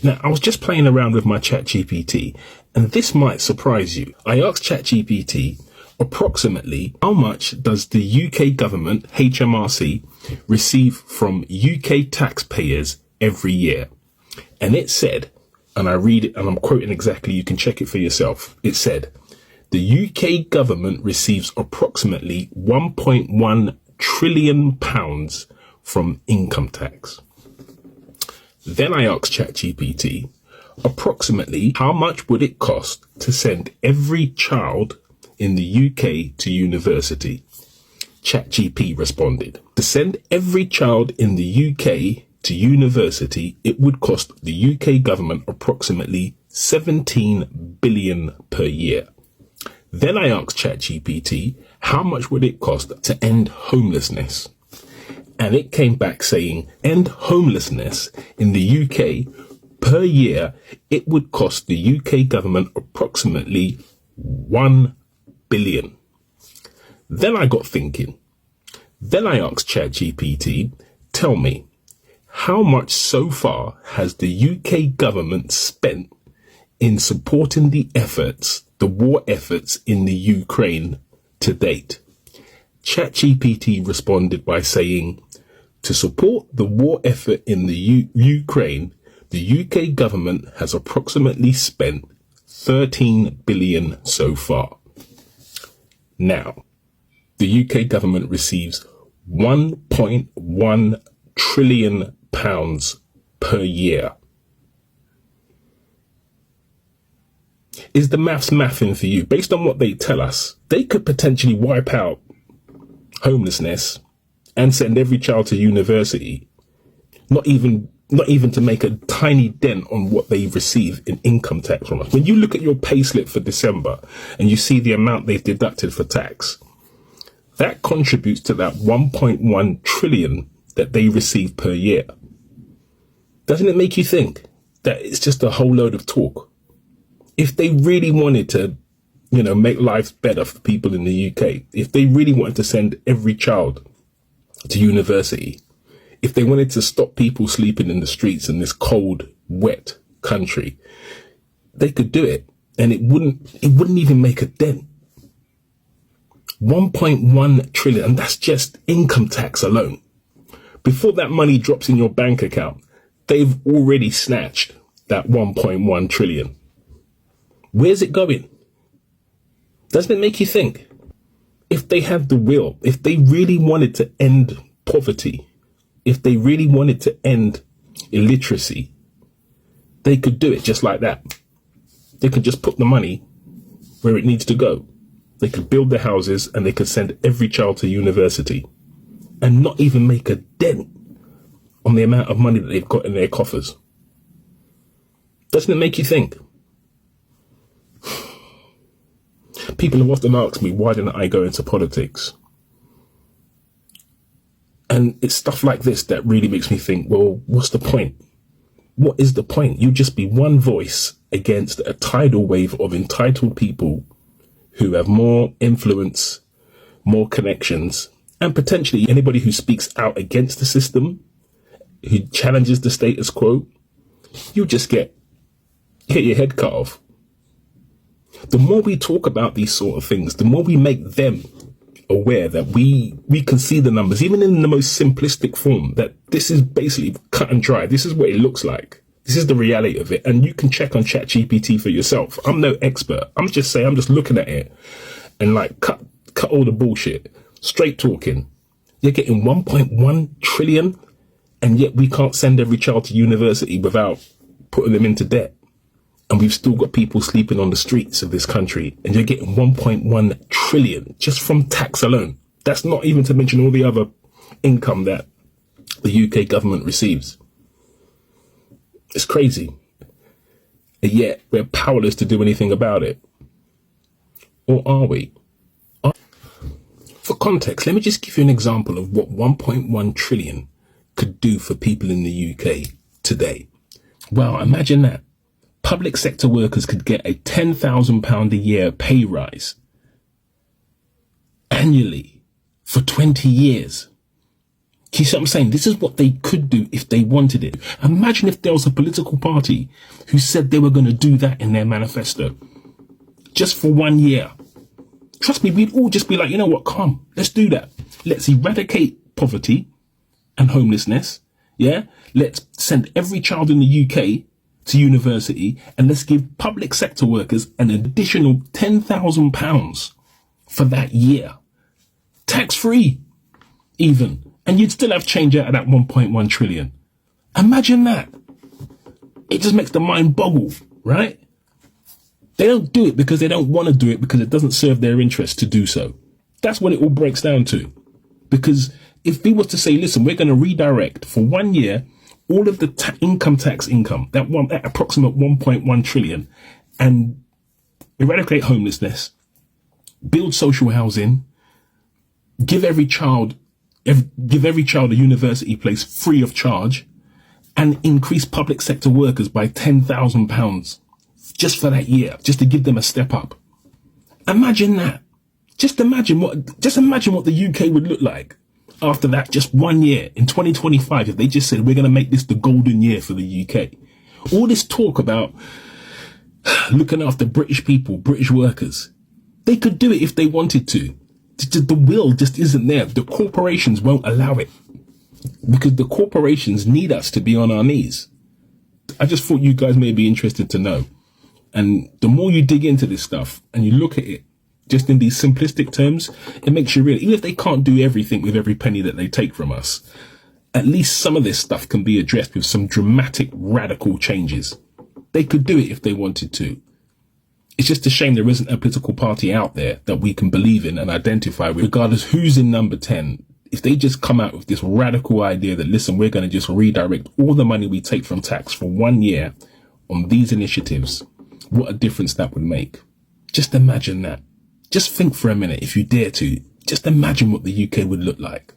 Now, I was just playing around with my ChatGPT, and this might surprise you. I asked ChatGPT approximately how much does the UK government, HMRC, receive from UK taxpayers every year? And it said, and I read it and I'm quoting exactly, you can check it for yourself. It said, the UK government receives approximately £1.1 trillion from income tax. Then I asked ChatGPT, approximately how much would it cost to send every child in the UK to university? ChatGPT responded, to send every child in the UK to university, it would cost the UK government approximately 17 billion per year. Then I asked ChatGPT, how much would it cost to end homelessness? And it came back saying, end homelessness in the UK per year, it would cost the UK government approximately 1 billion. Then I got thinking. Then I asked ChatGPT, tell me, how much so far has the UK government spent in supporting the war efforts in the Ukraine to date? ChatGPT responded by saying, to support the war effort in the Ukraine, the UK government has approximately spent 13 billion so far. Now, the UK government receives 1.1 trillion pounds per year. Is the maths mathing for you? Based on what they tell us, they could potentially wipe out homelessness and send every child to university, not even to make a tiny dent on what they receive in income tax from us. When you look at your payslip for December and you see the amount they've deducted for tax, that contributes to that 1.1 trillion that they receive per year. Doesn't it make you think that it's just a whole load of talk? If they really wanted to, make life better for people in the UK, if they really wanted to send every child to university, if they wanted to stop people sleeping in the streets in this cold, wet country, they could do it, and it wouldn't even make a dent. 1.1 trillion, and that's just income tax alone. Before that money drops in your bank account, they've already snatched that 1.1 trillion. Where's it going? Doesn't it make you think? If they had the will, if they really wanted to end poverty, if they really wanted to end illiteracy, they could do it just like that. They could just put the money where it needs to go. They could build the houses and they could send every child to university and not even make a dent on the amount of money that they've got in their coffers. Doesn't it make you think? People have often asked me, why didn't I go into politics? And it's stuff like this that really makes me think, well, what's the point? What is the point? You just be one voice against a tidal wave of entitled people who have more influence, more connections, and potentially anybody who speaks out against the system, who challenges the status quo. You just get your head cut off. The more we talk about these sort of things, the more we make them aware that we can see the numbers, even in the most simplistic form, that this is basically cut and dry. This is what it looks like. This is the reality of it. And you can check on ChatGPT for yourself. I'm no expert. I'm just looking at it and cut all the bullshit. Straight talking. You're getting 1.1 trillion and yet we can't send every child to university without putting them into debt. And we've still got people sleeping on the streets of this country, and you're getting 1.1 trillion just from tax alone. That's not even to mention all the other income that the UK government receives. It's crazy. And yet we're powerless to do anything about it. Or are we? For context, let me just give you an example of what 1.1 trillion could do for people in the UK today. Well, imagine that. Public sector workers could get a £10,000 a year pay rise annually for 20 years. You see what I'm saying? This is what they could do if they wanted it. Imagine if there was a political party who said they were going to do that in their manifesto. Just for 1 year. Trust me, we'd all just be like, you know what, come, let's do that. Let's eradicate poverty and homelessness. Yeah? Let's send every child in the UK to university, and let's give public sector workers an additional £10,000 for that year. Tax-free, even. And you'd still have change out of that 1.1 trillion. Imagine that. It just makes the mind boggle, right? They don't do it because they don't want to do it because it doesn't serve their interest to do so. That's what it all breaks down to. Because if we was to say, listen, we're going to redirect for 1 year all of the income tax income, that approximate 1.1 trillion, and eradicate homelessness, build social housing, give every child a university place free of charge, and increase public sector workers by £10,000 just for that year, just to give them a step up. Imagine that. Just imagine what the UK would look like after that, just 1 year in 2025, if they just said, we're going to make this the golden year for the UK. All this talk about looking after British people, British workers, they could do it if they wanted to. The will just isn't there. The corporations won't allow it because the corporations need us to be on our knees. I just thought you guys may be interested to know. And the more you dig into this stuff and you look at it just in these simplistic terms, it makes you realize, even if they can't do everything with every penny that they take from us, at least some of this stuff can be addressed with some dramatic, radical changes. They could do it if they wanted to. It's just a shame there isn't a political party out there that we can believe in and identify with, regardless who's in number 10. If they just come out with this radical idea that, listen, we're going to just redirect all the money we take from tax for 1 year on these initiatives, what a difference that would make. Just imagine that. Just think for a minute, if you dare to, just imagine what the UK would look like.